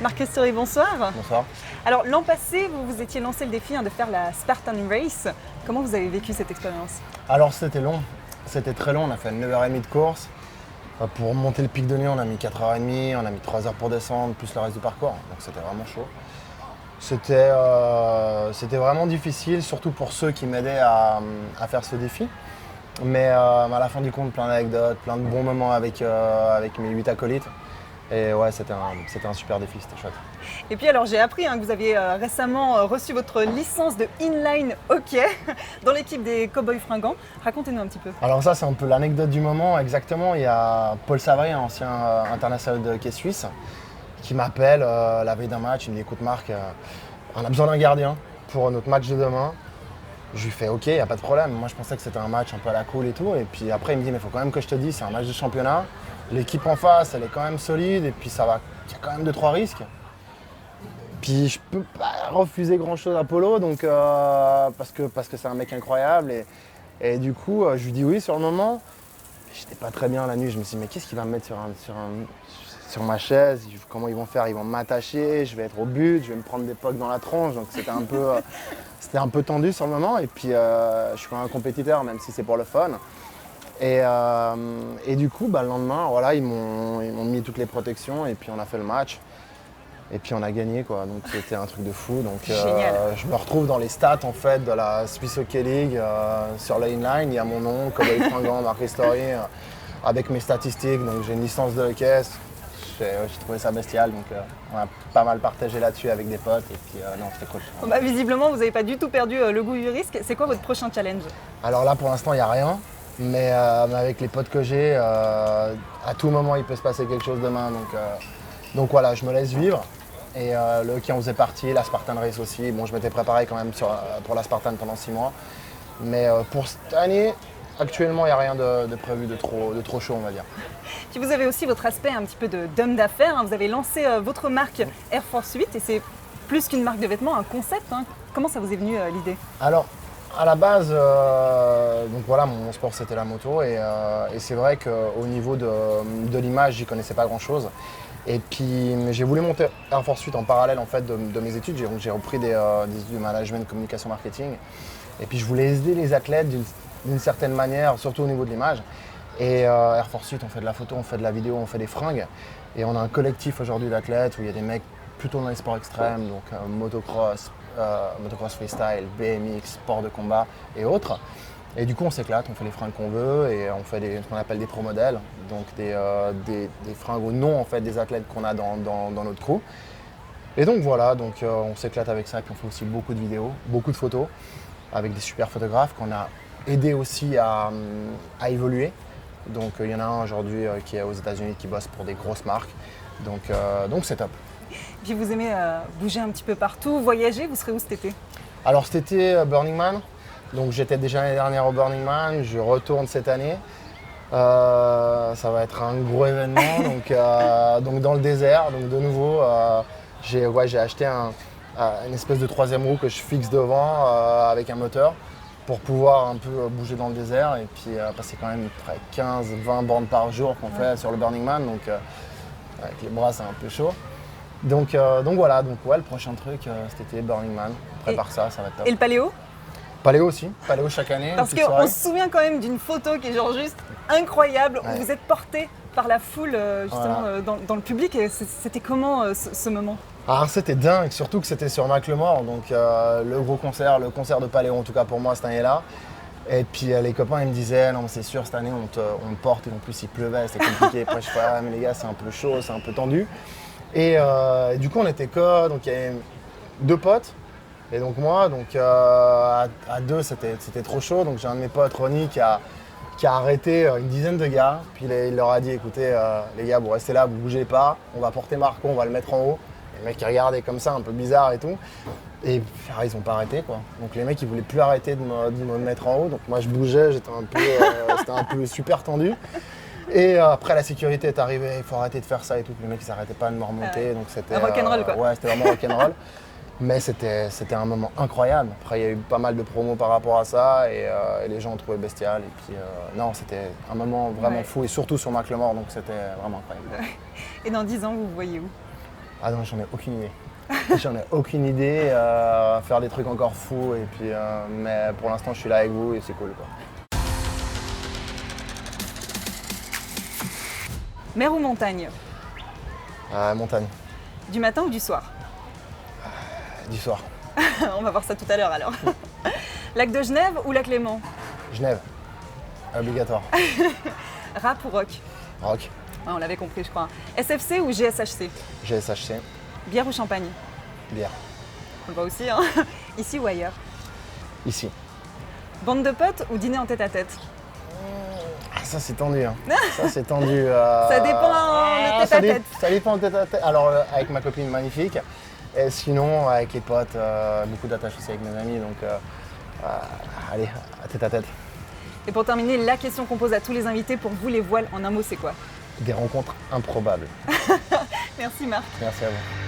Marc Ristori, bonsoir. Bonsoir. Alors l'an passé, vous vous étiez lancé le défi de faire la Spartan Race. Comment vous avez vécu cette expérience? Alors c'était long, c'était très long, on a fait 9h30 de course. Pour monter le pic de nuit, on a mis 4h30, on a mis 3 heures pour descendre, plus le reste du parcours. Donc c'était vraiment chaud. C'était vraiment difficile, surtout pour ceux qui m'aidaient à faire ce défi. Mais à la fin du compte, plein d'anecdotes, plein de bons moments avec mes 8 acolytes. Et ouais, c'était un super défi, c'était chouette. Et puis alors j'ai appris que vous aviez récemment reçu votre licence de inline hockey dans l'équipe des Cowboys Fringants. Racontez-nous un petit peu. Alors ça, c'est un peu l'anecdote du moment, exactement. Il y a Paul Savary, un ancien international de hockey suisse, qui m'appelle la veille d'un match. Il me dit, écoute Marc, on a besoin d'un gardien pour notre match de demain. Je lui fais ok, il n'y a pas de problème. Moi je pensais que c'était un match un peu à la cool et tout. Et puis après il me dit, mais il faut quand même que je te dise, c'est un match de championnat. L'équipe en face, elle est quand même solide et puis il y a quand même 2-3 risques. Puis je peux pas refuser grand chose à Polo, donc, parce que c'est un mec incroyable. Et du coup, je lui dis oui sur le moment. J'étais pas très bien la nuit, je me suis dit mais qu'est-ce qu'il va me mettre sur ma chaise? Comment ils vont faire? Ils vont m'attacher, je vais être au but, je vais me prendre des pocs dans la tronche. Donc c'était un peu tendu sur le moment. Et puis je suis quand même un compétiteur, même si c'est pour le fun. Et du coup, le lendemain, voilà, ils m'ont mis toutes les protections et puis on a fait le match. Et puis on a gagné, quoi. Donc c'était un truc de fou. Donc je me retrouve dans les stats en fait de la Swiss Hockey League sur la inline. Il y a mon nom, Cowboys Fringants, Marc Ristori, avec mes statistiques. Donc j'ai une licence de hockey. J'ai trouvé ça bestial. Donc on a pas mal partagé là-dessus avec des potes. Et puis non, c'était cool. Visiblement, vous n'avez pas du tout perdu le goût du risque. C'est quoi votre prochain challenge? Alors là, pour l'instant, il n'y a rien. Mais avec les potes que j'ai, à tout moment, il peut se passer quelque chose demain. Donc voilà, je me laisse vivre. Et le hockey en faisait partie, la Spartan Race aussi. Bon, je m'étais préparé quand même pour la Spartan pendant 6 mois. Mais pour cette année, actuellement, il n'y a rien de prévu de trop chaud, on va dire. Puis vous avez aussi votre aspect un petit peu d'homme d'affaires. Vous avez lancé votre marque Air Force 8 et c'est plus qu'une marque de vêtements, un concept. Comment ça vous est venu l'idée? Alors, à la base, donc voilà, mon sport c'était la moto et c'est vrai qu'au niveau de l'image, j'y connaissais pas grand-chose. Et puis j'ai voulu monter Air Force 8 en parallèle en fait de mes études. J'ai repris des études de management, communication, marketing. Et puis je voulais aider les athlètes d'une certaine manière, surtout au niveau de l'image. Et Air Force 8, on fait de la photo, on fait de la vidéo, on fait des fringues. Et on a un collectif aujourd'hui d'athlètes où il y a des mecs plutôt dans les sports extrêmes, donc motocross, motocross freestyle, BMX, sport de combat et autres. Et du coup, on s'éclate, on fait les fringues qu'on veut et on fait ce qu'on appelle des pro-modèles, donc des fringues au nom en fait, des athlètes qu'on a dans notre crew. Et donc voilà, on s'éclate avec ça et puis on fait aussi beaucoup de vidéos, beaucoup de photos avec des super photographes qu'on a aidé aussi à évoluer. Donc il y en a un aujourd'hui qui est aux États-Unis qui bosse pour des grosses marques, donc c'est top. Puis vous aimez bouger un petit peu partout, voyager, vous serez où cet été? Alors cet été, Burning Man. Donc j'étais déjà l'année dernière au Burning Man, je retourne cette année. Ça va être un gros événement, donc dans le désert. Donc de nouveau, j'ai acheté une espèce de 3e roue que je fixe devant avec un moteur pour pouvoir un peu bouger dans le désert et puis passer quand même près 15-20 bornes par jour qu'on fait sur le Burning Man. Donc avec les bras c'est un peu chaud. Donc voilà, le prochain truc cet été, Burning Man. On prépare ça va être top. Et le paléo? Paléo aussi, paléo chaque année. Parce qu'on se souvient quand même d'une photo qui est genre juste incroyable, où vous êtes porté par la foule justement dans le public. Et c'était comment ce moment? Alors c'était dingue, surtout que c'était sur Macklemore, donc le gros concert, le concert de paléo en tout cas pour moi cette année-là. Et puis les copains ils me disaient non mais c'est sûr cette année on te porte et en plus il pleuvait, c'était compliqué. Après je fais ah mais les gars c'est un peu chaud, c'est un peu tendu. Et du coup on était donc il y avait 2 potes. Et donc moi, à 2 c'était trop chaud, donc j'ai un de mes potes, Ronnie, qui a arrêté une dizaine de gars, puis il leur a dit écoutez les gars, vous restez là, vous bougez pas, on va porter Marco, on va le mettre en haut. Les mecs ils regardaient comme ça, un peu bizarre et tout, et ils ont pas arrêté quoi. Donc les mecs ils voulaient plus arrêter de me mettre en haut, donc moi je bougeais, c'était un peu super tendu. Et après la sécurité est arrivée, il faut arrêter de faire ça et tout, les mecs ils arrêtaient pas de me remonter, donc c'était rock'n'roll quoi. Ouais, c'était vraiment rock'n'roll. Mais c'était un moment incroyable. Après, il y a eu pas mal de promos par rapport à ça et les gens ont trouvé bestial. Et puis, non, c'était un moment vraiment fou et surtout sur Macklemore, donc c'était vraiment incroyable. Et dans 10 ans, vous vous voyez où? Ah non, j'en ai aucune idée. J'en ai aucune idée. Faire des trucs encore fous. Et puis, mais pour l'instant, je suis là avec vous et c'est cool, quoi. Mer ou montagne? Montagne, Du matin ou du soir? du soir. On va voir ça tout à l'heure alors. Lac de Genève ou lac Léman? Genève, obligatoire. Rap ou rock? Rock, Ouais, on l'avait compris, je crois. SFC ou GSHC? GSHC, Bière ou champagne? bière. On le voit aussi, hein. Ici ou ailleurs? Ici. Bande de potes ou dîner en tête-à-tête? Ah, ça c'est tendu. Hein. Ça c'est tendu. Ça dépend, le ça tête-à-tête. Ça dépend le tête-à-tête. Alors avec ma copine magnifique. Et sinon avec les potes, beaucoup d'attaches aussi avec mes amis. Donc allez, tête-à-tête. Et pour terminer, la question qu'on pose à tous les invités, pour vous les voiles, en un mot, c'est quoi? Des rencontres improbables. Merci Marc. Merci à vous.